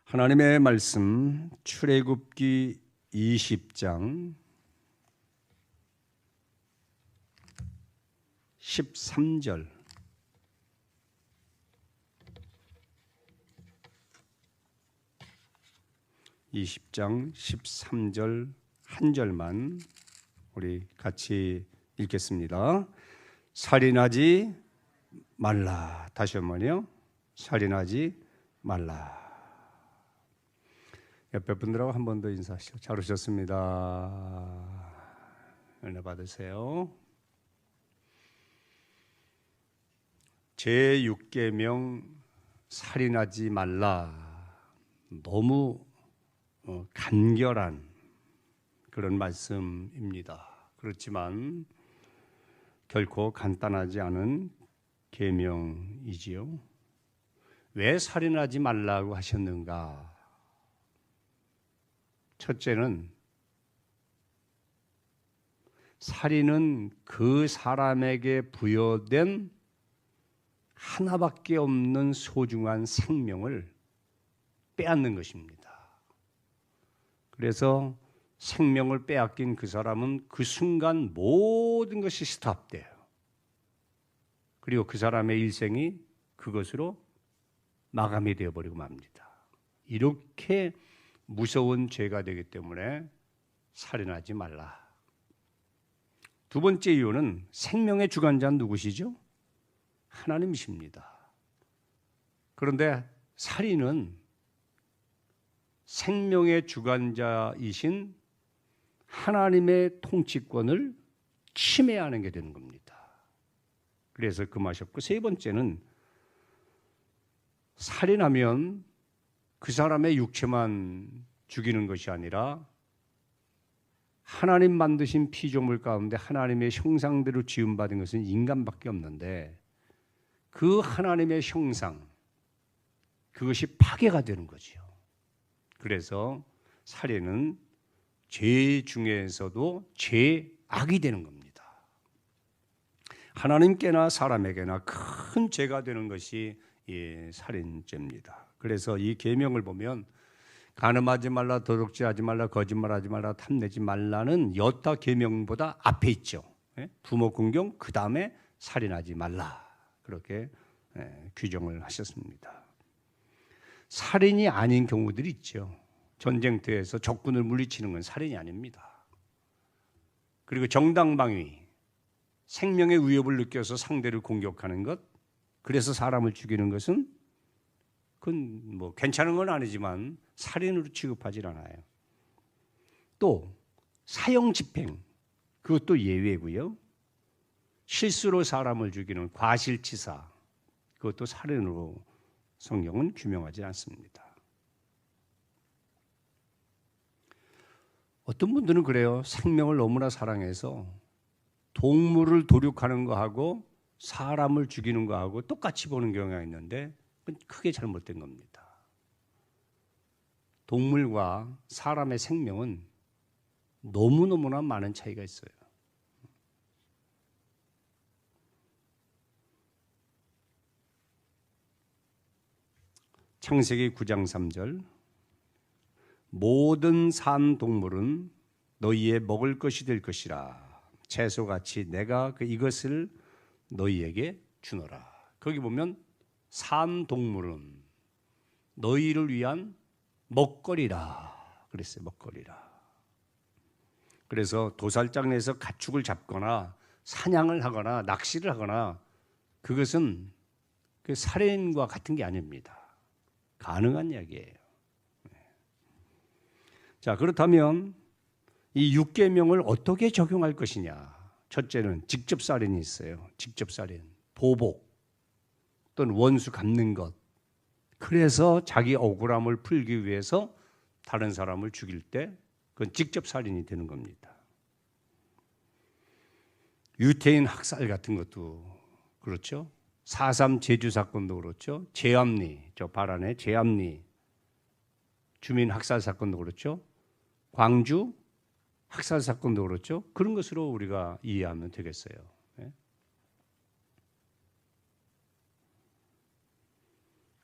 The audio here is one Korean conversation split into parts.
하나님의 말씀 출애굽기 20장 13절 20장 13절 한 절만 우리 같이 읽겠습니다. 살인하지 말라. 다시 한번요. 살인하지 말라. 옆에 분들하고 한 번 더 인사하시죠. 잘 오셨습니다. 은혜 받으세요. 제6계명 살인하지 말라. 너무 간결한 그런 말씀입니다. 그렇지만 결코 간단하지 않은 계명이지요. 왜 살인하지 말라고 하셨는가? 첫째는 살인은 그 사람에게 부여된 하나밖에 없는 소중한 생명을 빼앗는 것입니다. 그래서 생명을 빼앗긴 그 사람은 그 순간 모든 것이 스탑돼요. 그리고 그 사람의 일생이 그것으로 마감이 되어버리고 맙니다. 이렇게 무서운 죄가 되기 때문에 살인하지 말라. 두 번째 이유는 생명의 주관자는 누구시죠? 하나님이십니다. 그런데 살인은 생명의 주관자이신 하나님의 통치권을 침해하는 게 되는 겁니다. 그래서 금하셨고, 세 번째는 살인하면 그 사람의 육체만 죽이는 것이 아니라 하나님 만드신 피조물 가운데 하나님의 형상대로 지음받은 것은 인간밖에 없는데 그 하나님의 형상, 그것이 파괴가 되는 거죠. 그래서 살인은 죄 중에서도 죄악이 되는 겁니다. 하나님께나 사람에게나 큰 죄가 되는 것이 살인죄입니다. 그래서 이 계명을 보면 간음하지 말라, 도둑질하지 말라, 거짓말하지 말라, 탐내지 말라는 여타 계명보다 앞에 있죠. 부모 공경, 그 다음에 살인하지 말라. 그렇게 규정을 하셨습니다. 살인이 아닌 경우들이 있죠. 전쟁터에서 적군을 물리치는 건 살인이 아닙니다. 그리고 정당방위, 생명의 위협을 느껴서 상대를 공격하는 것, 그래서 사람을 죽이는 것은 그건 뭐 괜찮은 건 아니지만 살인으로 취급하지 않아요. 또 사형집행, 그것도 예외고요. 실수로 사람을 죽이는 과실치사, 그것도 살인으로 성경은 규명하지 않습니다. 어떤 분들은 그래요. 생명을 너무나 사랑해서 동물을 도륙하는 거하고 사람을 죽이는 거하고 똑같이 보는 경우가 있는데 그건 크게 잘못된 겁니다. 동물과 사람의 생명은 너무너무나 많은 차이가 있어요. 창세기 9장 3절 모든 산 동물은 너희의 먹을 것이 될 것이라 채소같이 내가 이것을 너희에게 주노라. 거기 보면 산 동물은 너희를 위한 먹거리라 그랬어요. 먹거리라. 그래서 도살장 내에서 가축을 잡거나 사냥을 하거나 낚시를 하거나 그것은 그 살인과 같은 게 아닙니다. 가능한 이야기예요. 자, 그렇다면 이 6계명을 어떻게 적용할 것이냐? 첫째는 직접 살인이 있어요. 직접 살인, 보복 또는 원수 갚는 것. 그래서 자기 억울함을 풀기 위해서 다른 사람을 죽일 때 그건 직접 살인이 되는 겁니다. 유태인 학살 같은 것도 그렇죠. 4.3 제주 사건도 그렇죠. 제암리, 저 발안에 제암리 주민 학살 사건도 그렇죠. 광주 학살 사건도 그렇죠. 그런 것으로 우리가 이해하면 되겠어요.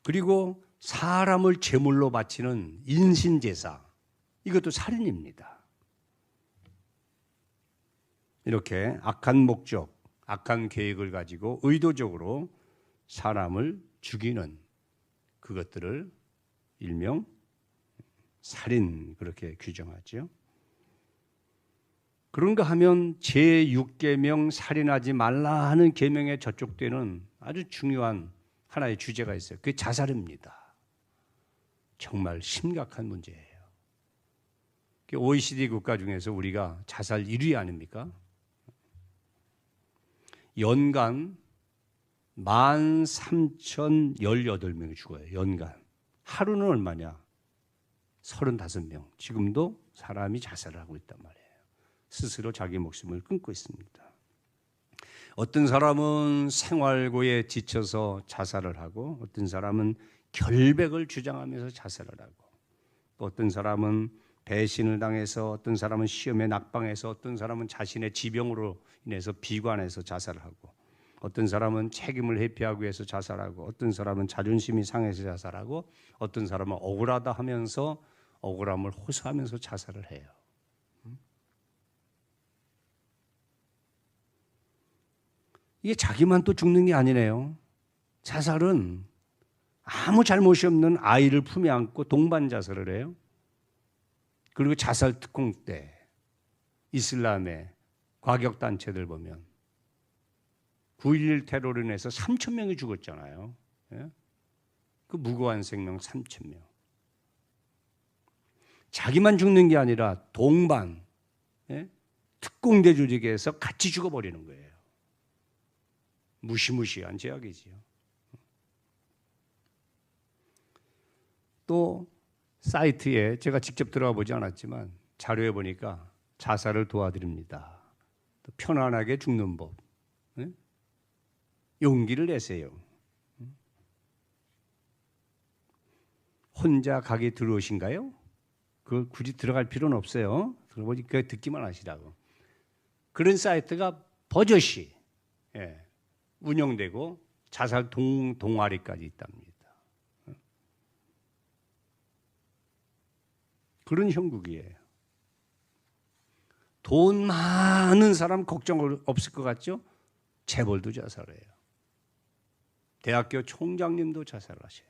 그리고 사람을 제물로 바치는 인신제사, 이것도 살인입니다. 이렇게 악한 목적, 악한 계획을 가지고 의도적으로 사람을 죽이는 그것들을 일명 살인, 그렇게 규정하죠. 그런가 하면 제6계명 살인하지 말라 하는 계명에 저촉되는 아주 중요한 하나의 주제가 있어요. 그게 자살입니다. 정말 심각한 문제예요. OECD 국가 중에서 우리가 자살 1위 아닙니까? 연간 13,018명이 죽어요. 연간. 하루는 얼마냐? 35명. 지금도 사람이 자살을 하고 있단 말이에요. 스스로 자기 목숨을 끊고 있습니다. 어떤 사람은 생활고에 지쳐서 자살을 하고, 어떤 사람은 결백을 주장하면서 자살을 하고, 또 어떤 사람은 배신을 당해서, 어떤 사람은 시험에 낙방해서, 어떤 사람은 자신의 지병으로 인해서 비관해서 자살을 하고, 어떤 사람은 책임을 회피하기 위해서 자살하고, 어떤 사람은 자존심이 상해서 자살하고, 어떤 사람은 억울하다 하면서 억울함을 호소하면서 자살을 해요. 이게 자기만 또 죽는 게 아니네요. 자살은 아무 잘못이 없는 아이를 품에 안고 동반 자살을 해요. 그리고 자살 특공 때 이슬람의 과격단체들 보면 9.11 테러로 인해서 3,000명이 죽었잖아요. 예? 그 무고한 생명 3,000명. 자기만 죽는 게 아니라 동반, 예? 특공대 조직에서 같이 죽어버리는 거예요. 무시무시한 죄악이지요. 또 사이트에 제가 직접 들어가 보지 않았지만 자료에 보니까 자살을 도와드립니다. 또 편안하게 죽는 법. 네? 용기를 내세요. 혼자 가게 들어오신가요? 그 굳이 들어갈 필요는 없어요. 들어보니 그 듣기만 하시라고. 그런 사이트가 버젓이 운영되고 자살 동아리까지 있답니다. 그런 형국이에요. 돈 많은 사람 걱정 없을 것 같죠? 재벌도 자살해요. 대학교 총장님도 자살하셔요.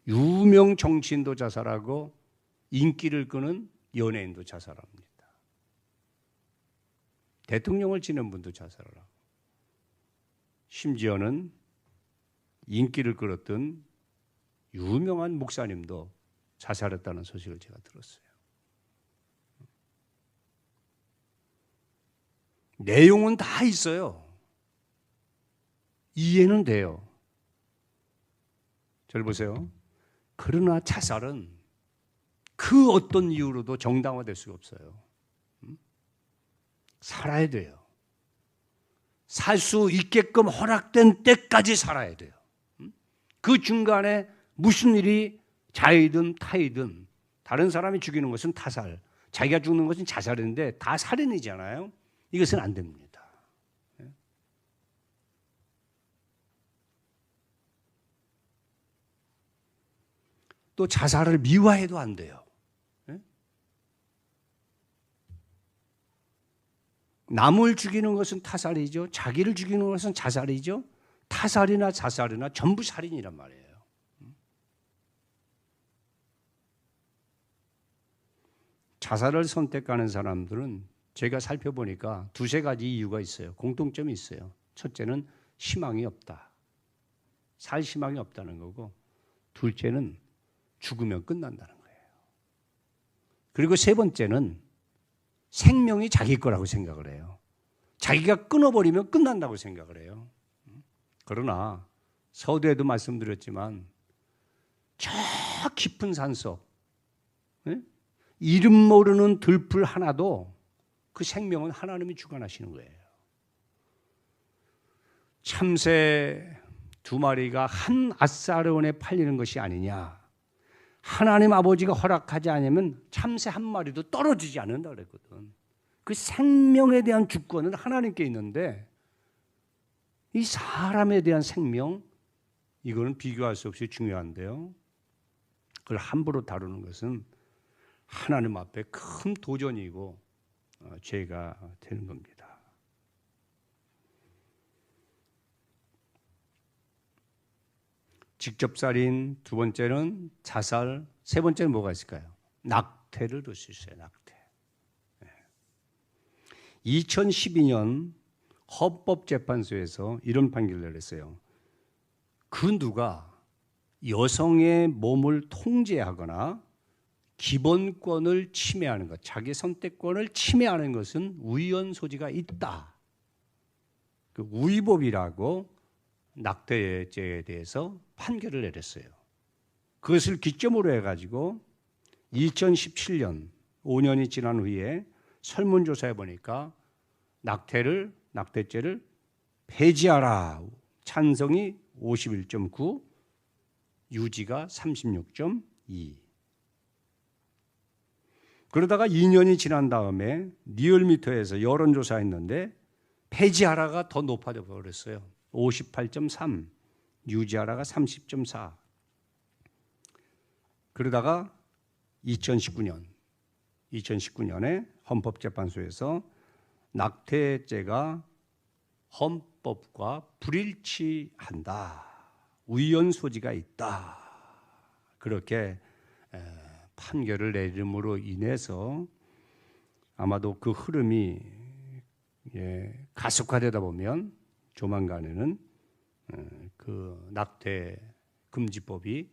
유명 정치인도 자살하고 인기를 끄는 연예인도 자살합니다. 대통령을 지낸 분도 자살을 하고, 심지어는 인기를 끌었던 유명한 목사님도 자살했다는 소식을 제가 들었어요. 내용은 다 있어요. 이해는 돼요. 잘 보세요. 그러나 자살은 그 어떤 이유로도 정당화될 수가 없어요. 살아야 돼요. 살 수 있게끔 허락된 때까지 살아야 돼요. 그 중간에 무슨 일이 자이든 타이든, 다른 사람이 죽이는 것은 타살, 자기가 죽는 것은 자살인데 다 살인이잖아요. 이것은 안 됩니다. 또 자살을 미화해도 안 돼요. 남을 죽이는 것은 타살이죠. 자기를 죽이는 것은 자살이죠. 타살이나 자살이나 전부 살인이란 말이에요. 자살을 선택하는 사람들은 제가 살펴보니까 두세 가지 이유가 있어요. 공통점이 있어요. 첫째는 희망이 없다. 살 희망이 없다는 거고, 둘째는 죽으면 끝난다는 거예요. 그리고 세 번째는 생명이 자기 거라고 생각을 해요. 자기가 끊어버리면 끝난다고 생각을 해요. 그러나 서두에도 말씀드렸지만 저 깊은 산속, 이름 모르는 들풀 하나도 그 생명은 하나님이 주관하시는 거예요. 참새 2마리가 한 아사르원에 팔리는 것이 아니냐. 하나님 아버지가 허락하지 않으면 참새 1마리도 떨어지지 않는다 그랬거든. 그 생명에 대한 주권은 하나님께 있는데 이 사람에 대한 생명, 이거는 비교할 수 없이 중요한데요. 그걸 함부로 다루는 것은 하나님 앞에 큰 도전이고 죄가 되는 겁니다. 직접살인, 두 번째는 자살, 세 번째는 뭐가 있을까요? 낙태를 들 수 있어요. 낙태. 2012년 헌법재판소에서 이런 판결을 내렸어요. 그 누가 여성의 몸을 통제하거나 기본권을 침해하는 것, 자기 선택권을 침해하는 것은 우위헌 소지가 있다. 그 우위법이라고 낙태죄에 대해서 판결을 내렸어요. 그것을 기점으로 해가지고 2017년 5년이 지난 후에 설문조사해 보니까 낙태죄를 폐지하라. 찬성이 51.9, 유지가 36.2. 그러다가 2년이 지난 다음에 리얼미터에서 여론조사했는데 폐지하라가 더 높아져 버렸어요. 58.3, 유지하라가 30.4. 그러다가 2019년에 헌법재판소에서 낙태죄가 헌법과 불일치한다. 우위헌 소지가 있다. 그렇게 판결을 내림으로 인해서 아마도 그 흐름이 가속화되다 보면 조만간에는 그 낙태 금지법이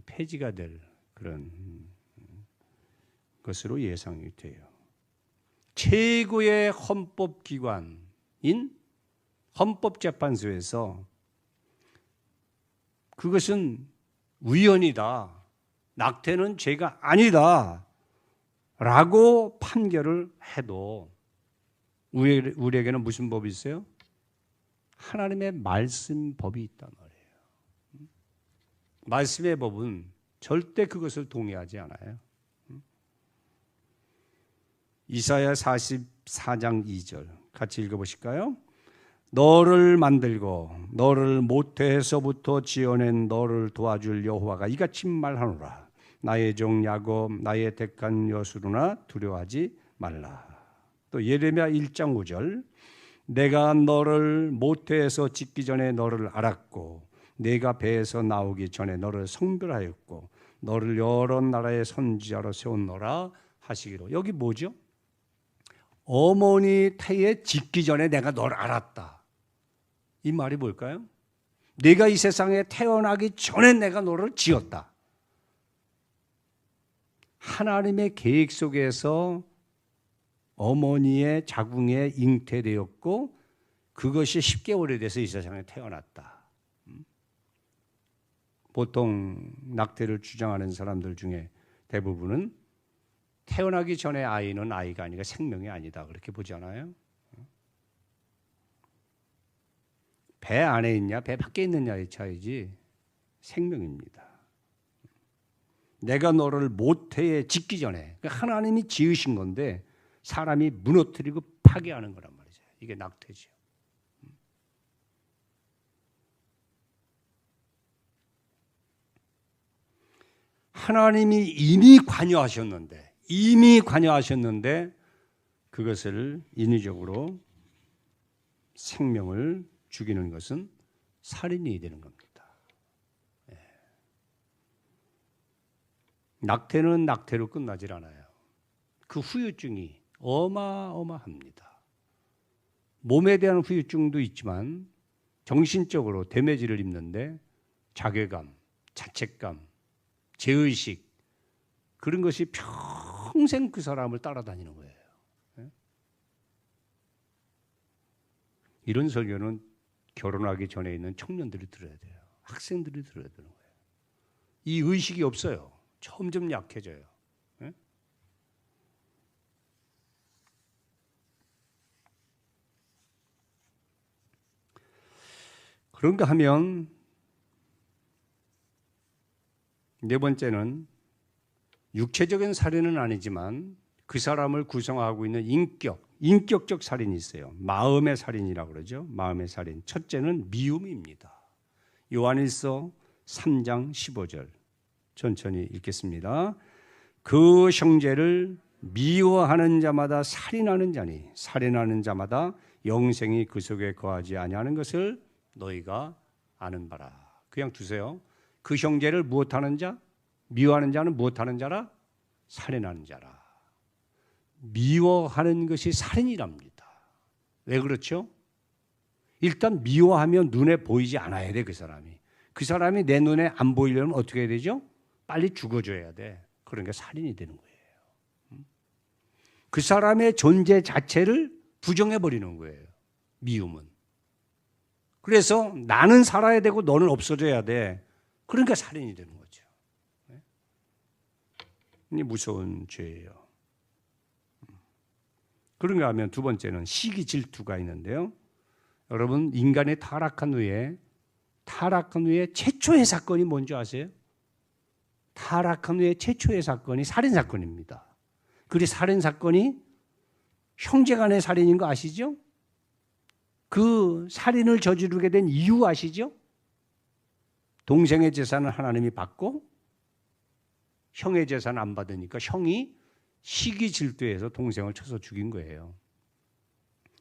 폐지가 될 그런 것으로 예상이 돼요. 최고의 헌법기관인 헌법재판소에서 그것은 우위헌이다. 낙태는 죄가 아니다. 라고 판결을 해도 우리에게는 무슨 법이 있어요? 하나님의 말씀 법이 있단 말이에요. 말씀의 법은 절대 그것을 동의하지 않아요. 이사야 44장 2절 같이 읽어보실까요? 너를 만들고 너를 모태에서부터 지어낸 너를 도와줄 여호와가 이같이 말하노라. 나의 종 야곱 나의 택한 여수르나 두려워하지 말라. 또 예레미야 1장 5절 내가 너를 모태에서 짓기 전에 너를 알았고 내가 배에서 나오기 전에 너를 성별하였고 너를 여러 나라의 선지자로 세웠노라 하시기로. 여기 뭐죠? 어머니 태에 짓기 전에 내가 너를 알았다. 이 말이 뭘까요? 내가 이 세상에 태어나기 전에 내가 너를 지었다. 하나님의 계획 속에서 어머니의 자궁에 잉태되었고 그것이 10개월이 돼서 이 세상에 태어났다. 보통 낙태를 주장하는 사람들 중에 대부분은 태어나기 전에 아이는 아이가 아니라 생명이 아니다 그렇게 보지 않아요? 배 안에 있냐 배 밖에 있느냐의 차이지 생명입니다. 내가 너를 모태에 짓기 전에 하나님이 지으신 건데 사람이 무너뜨리고 파괴하는 거란 말이죠. 이게 낙태죠. 하나님이 이미 관여하셨는데 그것을 인위적으로 생명을 죽이는 것은 살인이 되는 겁니다. 낙태는 낙태로 끝나질 않아요. 그 후유증이 어마어마합니다. 몸에 대한 후유증도 있지만 정신적으로 데미지를 입는데 자괴감, 자책감, 죄의식 그런 것이 평생 그 사람을 따라다니는 거예요. 이런 설교는 결혼하기 전에 있는 청년들이 들어야 돼요. 학생들이 들어야 되는 거예요. 이 의식이 없어요. 점점 약해져요. 그런가 하면 네 번째는 육체적인 살인은 아니지만 그 사람을 구성하고 있는 인격적 살인이 있어요. 마음의 살인이라고 그러죠. 마음의 살인. 첫째는 미움입니다. 요한일서 3장 15절 천천히 읽겠습니다. 그 형제를 미워하는 자마다 살인하는 자니 살인하는 자마다 영생이 그 속에 거하지 아니하는 것을 너희가 아는 바라. 그냥 두세요. 그 형제를 무엇하는 자? 미워하는 자는 무엇하는 자라? 살인하는 자라. 미워하는 것이 살인이랍니다. 왜 그렇죠? 일단 미워하면 눈에 보이지 않아야 돼, 그 사람이. 그 사람이 내 눈에 안 보이려면 어떻게 해야 되죠? 빨리 죽어줘야 돼. 그러니까 살인이 되는 거예요. 그 사람의 존재 자체를 부정해버리는 거예요. 미움은. 그래서 나는 살아야 되고 너는 없어져야 돼. 그러니까 살인이 되는 거죠. 이 무서운 죄예요. 그런가 하면 두 번째는 시기 질투가 있는데요. 여러분, 인간이 타락한 후에 최초의 사건이 뭔지 아세요? 타락한 후에 최초의 사건이 살인사건입니다. 그리고 살인사건이 형제간의 살인인 거 아시죠? 그 살인을 저지르게 된 이유 아시죠? 동생의 재산을 하나님이 받고 형의 재산을 안 받으니까 형이 시기 질투해서 동생을 쳐서 죽인 거예요.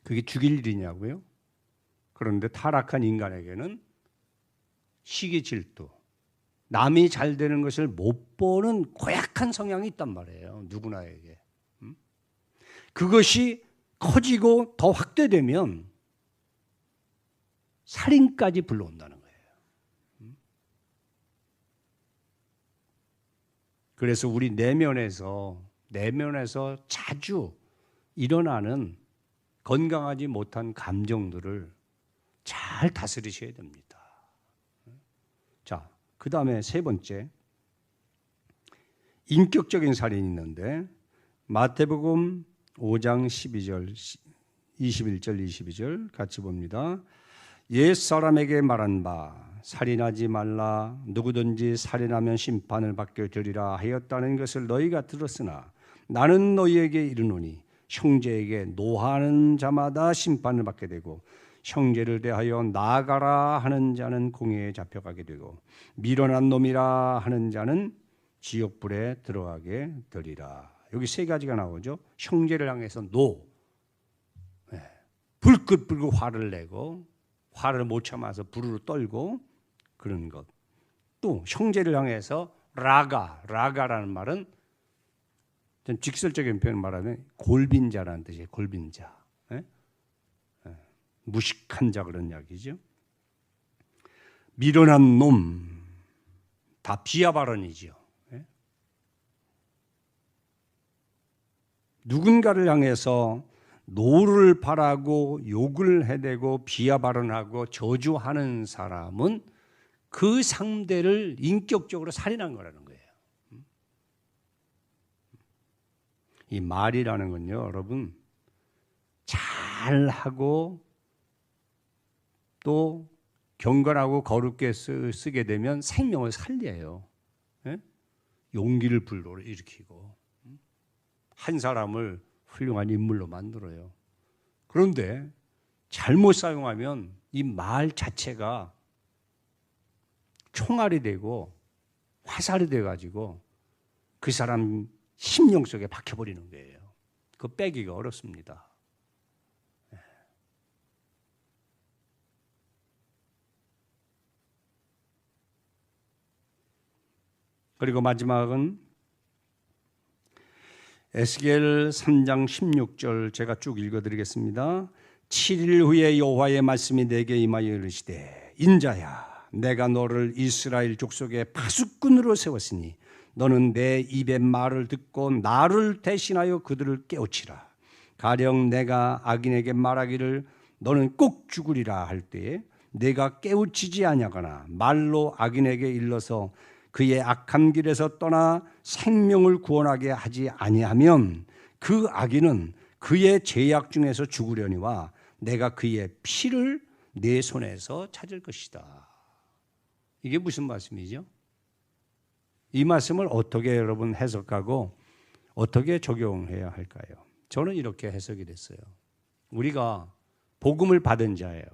그게 죽일 일이냐고요? 그런데 타락한 인간에게는 시기 질투, 남이 잘 되는 것을 못 보는 고약한 성향이 있단 말이에요. 누구나에게. 그것이 커지고 더 확대되면 살인까지 불러온다는 거예요. 그래서 우리 내면에서 자주 일어나는 건강하지 못한 감정들을 잘 다스리셔야 됩니다. 자, 그 다음에 세 번째, 인격적인 살인이 있는데 마태복음 5장 12절, 21절, 22절 같이 봅니다. 옛사람에게 말한 바 살인하지 말라 누구든지 살인하면 심판을 받게 되리라 하였다는 것을 너희가 들었으나 나는 너희에게 이르노니 형제에게 노하는 자마다 심판을 받게 되고 형제를 대하여 나아가라 하는 자는 공회에 잡혀가게 되고 미련한 놈이라 하는 자는 지옥불에 들어가게 되리라. 여기 세 가지가 나오죠. 형제를 향해서 불끈 불고 화를 내고 화를 못 참아서 부르르 떨고 그런 것. 또 형제를 향해서 라가라는 말은 좀 직설적인 표현을 말하면 골빈자라는 뜻이에요. 골빈자. 무식한 자 그런 이야기죠. 미련한 놈, 다 비하 발언이죠. 누군가를 향해서 노를 바라고 욕을 해대고 비하 발언하고 저주하는 사람은 그 상대를 인격적으로 살인한 거라는 거예요. 이 말이라는 건요, 여러분, 잘하고 또 경건하고 거룩게 쓰게 되면 생명을 살려요. 용기를 불러일으키고 한 사람을 훌륭한 인물로 만들어요. 그런데 잘못 사용하면 이 말 자체가 총알이 되고 화살이 돼가지고 그 사람 심령 속에 박혀버리는 거예요. 그거 빼기가 어렵습니다. 그리고 마지막은 에스겔 3장 16절 제가 쭉 읽어드리겠습니다. 7일 후에 여호와의 말씀이 내게 임하여 이르시되 인자야 내가 너를 이스라엘 족속의 파수꾼으로 세웠으니 너는 내 입의 말을 듣고 나를 대신하여 그들을 깨우치라. 가령 내가 악인에게 말하기를 너는 꼭 죽으리라 할 때에 내가 깨우치지 아니하거나 말로 악인에게 일러서 그의 악한 길에서 떠나 생명을 구원하게 하지 아니하면 그 악인은 그의 죄악 중에서 죽으려니와 내가 그의 피를 내 손에서 찾을 것이다. 이게 무슨 말씀이죠? 이 말씀을 어떻게 여러분 해석하고 어떻게 적용해야 할까요? 저는 이렇게 해석이 됐어요. 우리가 복음을 받은 자예요.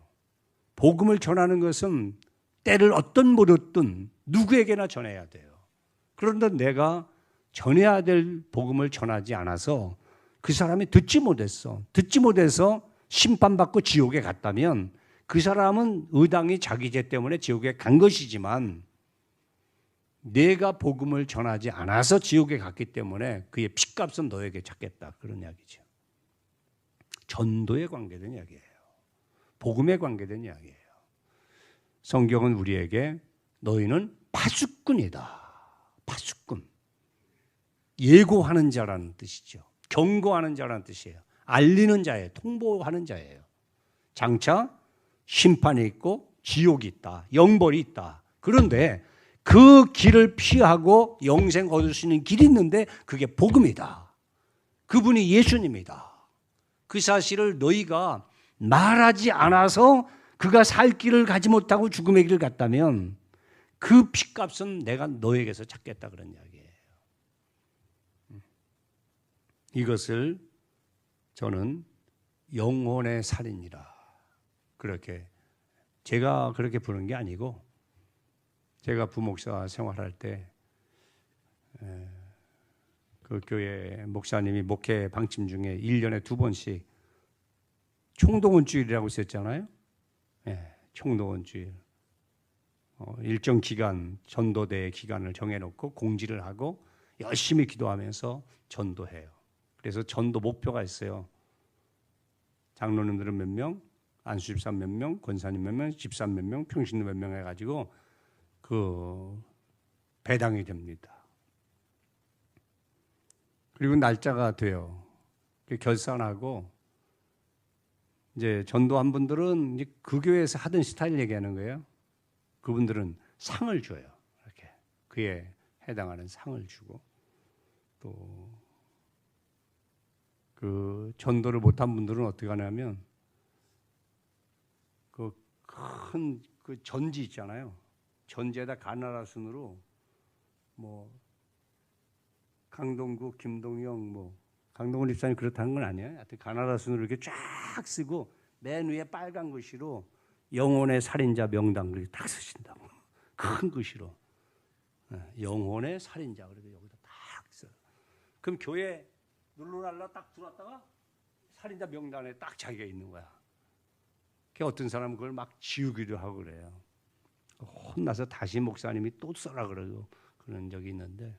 복음을 전하는 것은 때를 어떤 모르든 누구에게나 전해야 돼요. 그런데 내가 전해야 될 복음을 전하지 않아서 그 사람이 듣지 못했어. 듣지 못해서 심판받고 지옥에 갔다면 그 사람은 의당이 자기 죄 때문에 지옥에 간 것이지만 내가 복음을 전하지 않아서 지옥에 갔기 때문에 그의 핏값은 너에게 찾겠다. 그런 이야기죠. 전도에 관계된 이야기예요. 복음에 관계된 이야기예요. 성경은 우리에게 너희는 파수꾼이다. 파수꾼. 예고하는 자라는 뜻이죠. 경고하는 자라는 뜻이에요. 알리는 자예요. 통보하는 자예요. 장차 심판이 있고 지옥이 있다. 영벌이 있다. 그런데 그 길을 피하고 영생 얻을 수 있는 길이 있는데 그게 복음이다. 그분이 예수님이다. 그 사실을 너희가 말하지 않아서 그가 살 길을 가지 못하고 죽음의 길을 갔다면 그 핏값은 내가 너에게서 찾겠다 그런 이야기예요. 이것을 저는 영혼의 살인이라 그렇게 제가 그렇게 부르는 게 아니고 제가 부목사 생활할 때 그 교회 목사님이 목회 방침 중에 1년에 2번씩 총동원주일이라고 있었잖아요. 총동원주일. 일정 기간, 전도대 기간을 정해놓고 공지를 하고 열심히 기도하면서 전도해요. 그래서 전도 목표가 있어요. 장로님들은 몇 명, 안수집사 몇 명, 권사님 몇 명, 집사 몇 명, 평신도 몇 명 해가지고 그 배당이 됩니다. 그리고 날짜가 돼요. 결산하고 이제 전도한 분들은 이제 그 교회에서 하던 스타일 얘기하는 거예요. 그분들은 상을 줘요. 이렇게 그에 해당하는 상을 주고 또 그 전도를 못한 분들은 어떻게 하냐면 그 큰 그 전지 있잖아요. 전지에다 가나라 순으로 뭐 강동구, 김동영, 뭐 강동원 집사님 그렇다는 건 아니에요. 하여튼 가나다 순으로 이렇게 쫙 쓰고 맨 위에 빨간 글씨로 영혼의 살인자 명단 그렇게 딱 쓰신다고. 큰 글씨로 영혼의 살인자 그렇게 여기다 딱 써. 그럼 교회 눌러날라 딱 들어왔다가 살인자 명단에 딱 자기가 있는 거야. 그 어떤 사람은 그걸 막 지우기도 하고 그래요. 혼나서 다시 목사님이 또 써라 그러고 그런 적이 있는데.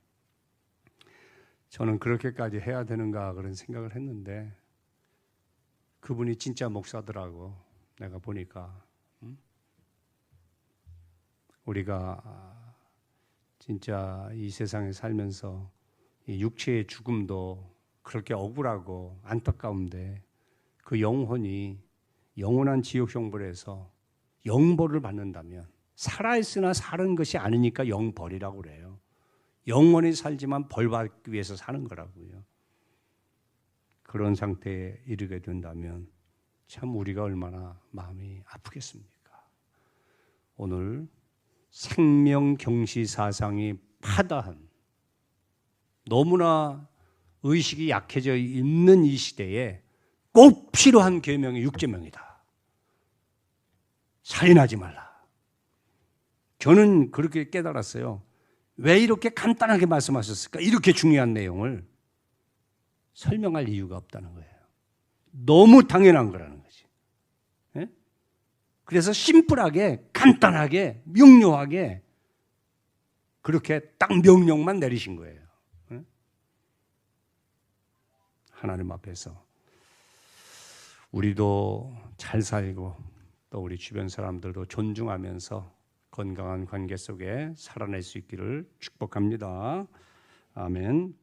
저는 그렇게까지 해야 되는가 그런 생각을 했는데 그분이 진짜 목사더라고. 내가 보니까 우리가 진짜 이 세상에 살면서 이 육체의 죽음도 그렇게 억울하고 안타까운데 그 영혼이 영원한 지옥 형벌에서 영벌을 받는다면 살아있으나 사는 것이 아니니까 영벌이라고 그래요. 영원히 살지만 벌 받기 위해서 사는 거라고요. 그런 상태에 이르게 된다면 참 우리가 얼마나 마음이 아프겠습니까? 오늘 생명경시 사상이 파다한 너무나 의식이 약해져 있는 이 시대에 꼭 필요한 계명이 6계명이다. 살인하지 말라. 저는 그렇게 깨달았어요. 왜 이렇게 간단하게 말씀하셨을까? 이렇게 중요한 내용을 설명할 이유가 없다는 거예요. 너무 당연한 거라는 거지. 예? 그래서 심플하게, 간단하게, 명료하게 그렇게 딱 명령만 내리신 거예요. 예? 하나님 앞에서 우리도 잘 살고 또 우리 주변 사람들도 존중하면서 건강한 관계 속에 살아낼 수 있기를 축복합니다. 아멘.